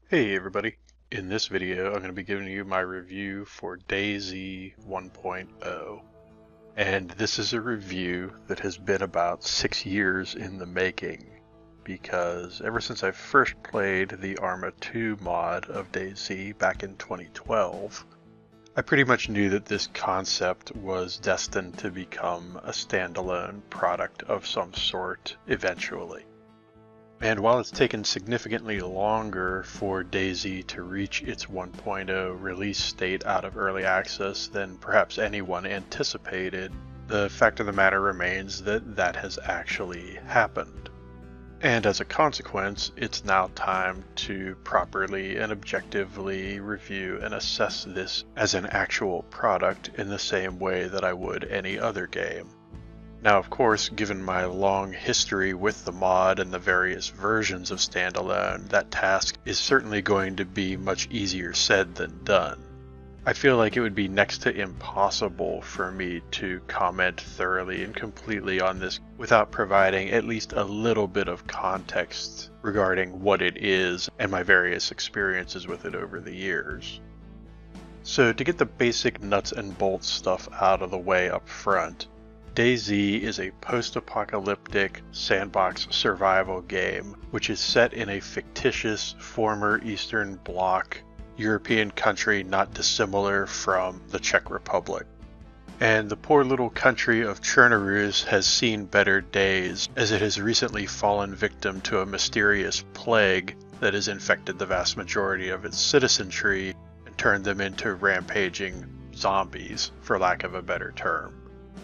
Hey everybody, in this video I'm going to be giving you my review for DayZ 1.0, and this is a review that has been about 6 years in the making, because ever since I first played the Arma 2 mod of DayZ back in 2012, I pretty much knew that this concept was destined to become a standalone product of some sort eventually. And while it's taken significantly longer for DayZ to reach its 1.0 release state out of early access than perhaps anyone anticipated, the fact of the matter remains that that has actually happened. And as a consequence, it's now time to properly and objectively review and assess this as an actual product in the same way that I would any other game. Now, of course, given my long history with the mod and the various versions of standalone, that task is certainly going to be much easier said than done. I feel like it would be next to impossible for me to comment thoroughly and completely on this without providing at least a little bit of context regarding what it is and my various experiences with it over the years. So to get the basic nuts and bolts stuff out of the way up front, DayZ is a post-apocalyptic sandbox survival game which is set in a fictitious former Eastern Bloc European country not dissimilar from the Czech Republic. And the poor little country of Chernarus has seen better days, as it has recently fallen victim to a mysterious plague that has infected the vast majority of its citizenry and turned them into rampaging zombies, for lack of a better term.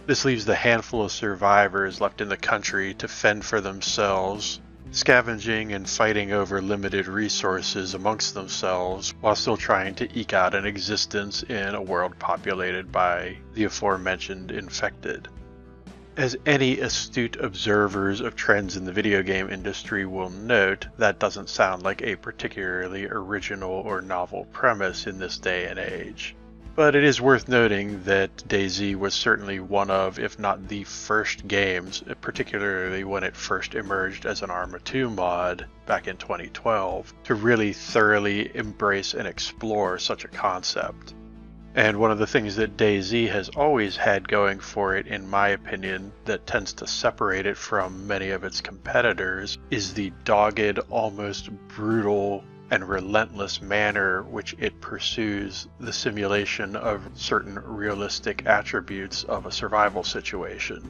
This leaves the handful of survivors left in the country to fend for themselves, scavenging and fighting over limited resources amongst themselves while still trying to eke out an existence in a world populated by the aforementioned infected. As any astute observers of trends in the video game industry will note, that doesn't sound like a particularly original or novel premise in this day and age. But it is worth noting that DayZ was certainly one of, if not the first games, particularly when it first emerged as an Arma 2 mod back in 2012, to really thoroughly embrace and explore such a concept. And one of the things that DayZ has always had going for it, in my opinion, that tends to separate it from many of its competitors, is the dogged, almost brutal, and relentless manner which it pursues the simulation of certain realistic attributes of a survival situation.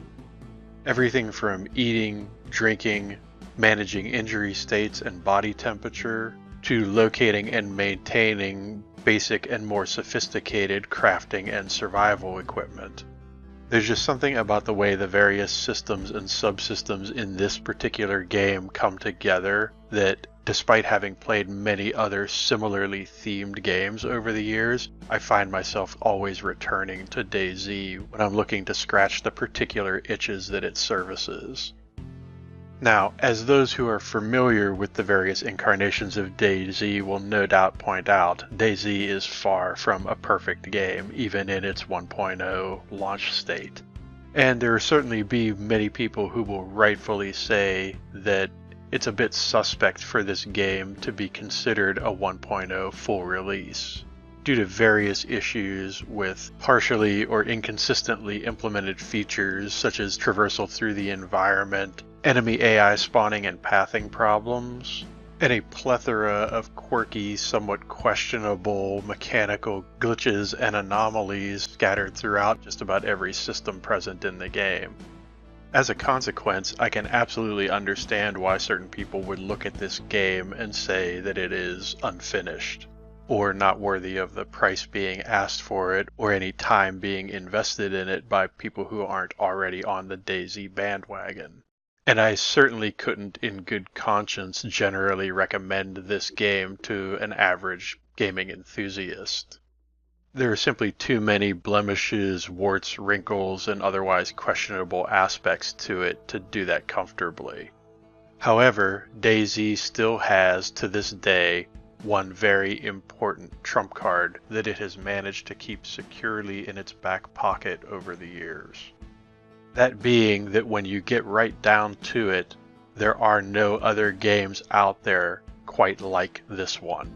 Everything from eating, drinking, managing injury states and body temperature, to locating and maintaining basic and more sophisticated crafting and survival equipment. There's just something about the way the various systems and subsystems in this particular game come together that, despite having played many other similarly themed games over the years, I find myself always returning to DayZ when I'm looking to scratch the particular itches that it services. Now, as those who are familiar with the various incarnations of DayZ will no doubt point out, DayZ is far from a perfect game, even in its 1.0 launch state. And there will certainly be many people who will rightfully say that it's a bit suspect for this game to be considered a 1.0 full release, due to various issues with partially or inconsistently implemented features such as traversal through the environment, enemy AI spawning and pathing problems, and a plethora of quirky, somewhat questionable mechanical glitches and anomalies scattered throughout just about every system present in the game. As a consequence, I can absolutely understand why certain people would look at this game and say that it is unfinished, or not worthy of the price being asked for it, or any time being invested in it by people who aren't already on the DayZ bandwagon. And I certainly couldn't in good conscience generally recommend this game to an average gaming enthusiast. There are simply too many blemishes, warts, wrinkles, and otherwise questionable aspects to it to do that comfortably. However, DayZ still has, to this day, one very important trump card that it has managed to keep securely in its back pocket over the years. That being that when you get right down to it, there are no other games out there quite like this one.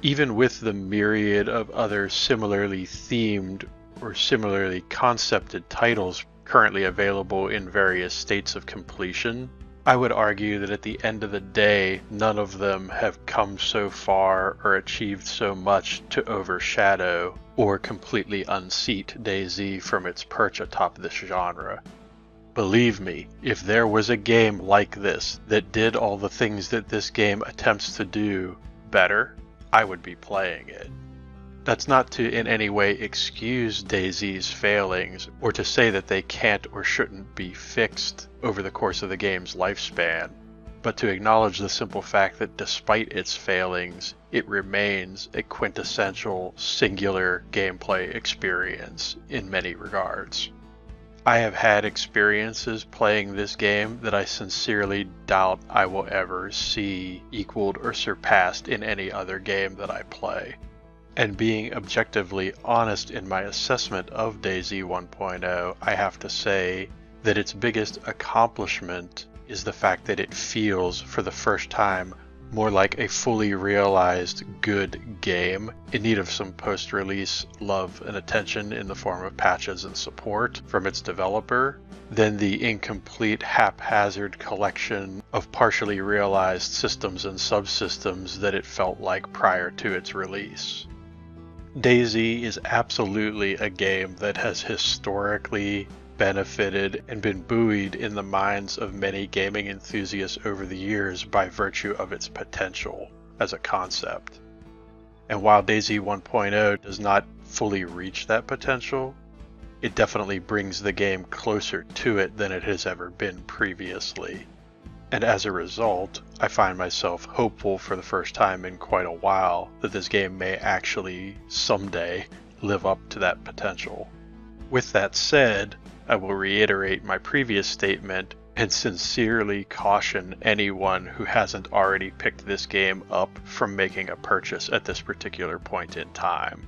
Even with the myriad of other similarly themed or similarly concepted titles currently available in various states of completion, I would argue that at the end of the day, none of them have come so far or achieved so much to overshadow or completely unseat DayZ from its perch atop this genre. Believe me, if there was a game like this that did all the things that this game attempts to do better, I would be playing it. That's not to in any way excuse DayZ's failings or to say that they can't or shouldn't be fixed over the course of the game's lifespan, but to acknowledge the simple fact that despite its failings, it remains a quintessential singular gameplay experience in many regards. I have had experiences playing this game that I sincerely doubt I will ever see equaled or surpassed in any other game that I play. And being objectively honest in my assessment of DayZ 1.0, I have to say that its biggest accomplishment is the fact that it feels, for the first time, more like a fully realized good game in need of some post-release love and attention in the form of patches and support from its developer than the incomplete haphazard collection of partially realized systems and subsystems that it felt like prior to its release. DayZ is absolutely a game that has historically benefited and been buoyed in the minds of many gaming enthusiasts over the years by virtue of its potential as a concept. And while DayZ 1.0 does not fully reach that potential, it definitely brings the game closer to it than it has ever been previously. And as a result, I find myself hopeful for the first time in quite a while that this game may actually someday live up to that potential. With that said, I will reiterate my previous statement and sincerely caution anyone who hasn't already picked this game up from making a purchase at this particular point in time.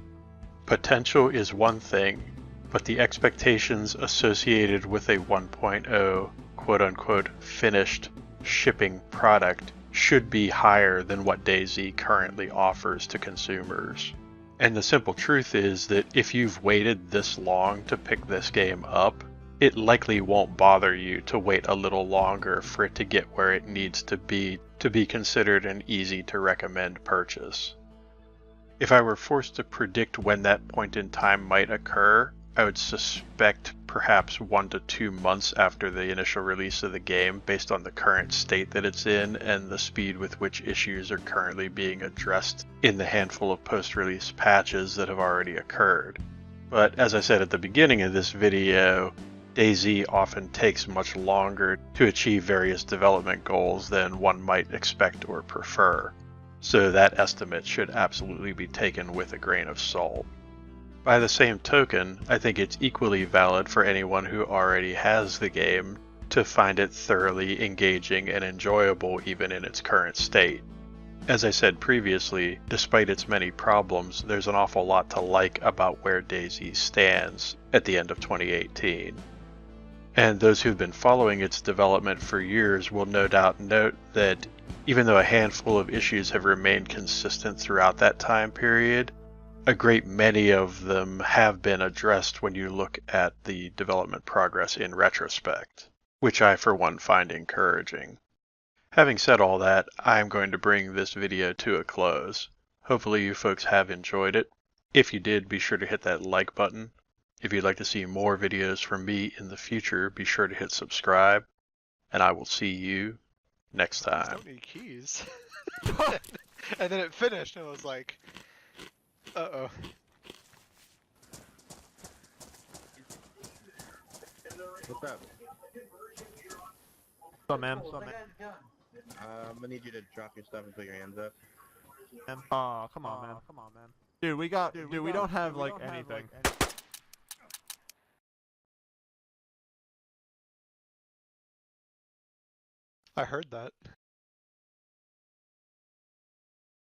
Potential is one thing, but the expectations associated with a 1.0 quote-unquote finished shipping product should be higher than what DayZ currently offers to consumers. And the simple truth is that if you've waited this long to pick this game up, it likely won't bother you to wait a little longer for it to get where it needs to be considered an easy to recommend purchase. If I were forced to predict when that point in time might occur, I would suspect perhaps 1 to 2 months after the initial release of the game based on the current state that it's in and the speed with which issues are currently being addressed in the handful of post-release patches that have already occurred. But as I said at the beginning of this video, DayZ often takes much longer to achieve various development goals than one might expect or prefer, so that estimate should absolutely be taken with a grain of salt. By the same token, I think it's equally valid for anyone who already has the game to find it thoroughly engaging and enjoyable even in its current state. As I said previously, despite its many problems, there's an awful lot to like about where DayZ stands at the end of 2018. And those who've been following its development for years will no doubt note that even though a handful of issues have remained consistent throughout that time period, a great many of them have been addressed when you look at the development progress in retrospect, which I for one find encouraging. Having said all that, I'm going to bring this video to a close. Hopefully you folks have enjoyed it. If you did, be sure to hit that like button. If you'd like to see more videos from me in the future, be sure to hit subscribe, and I will see you next time. Don't need keys. And then it finished, and I was like, uh-oh. What's up? What's up, man? What's up, man? I'm gonna need you to drop your stuff and put your hands up. Oh, come on, man. Come on, man. Dude, we don't have, like, anything. I heard that.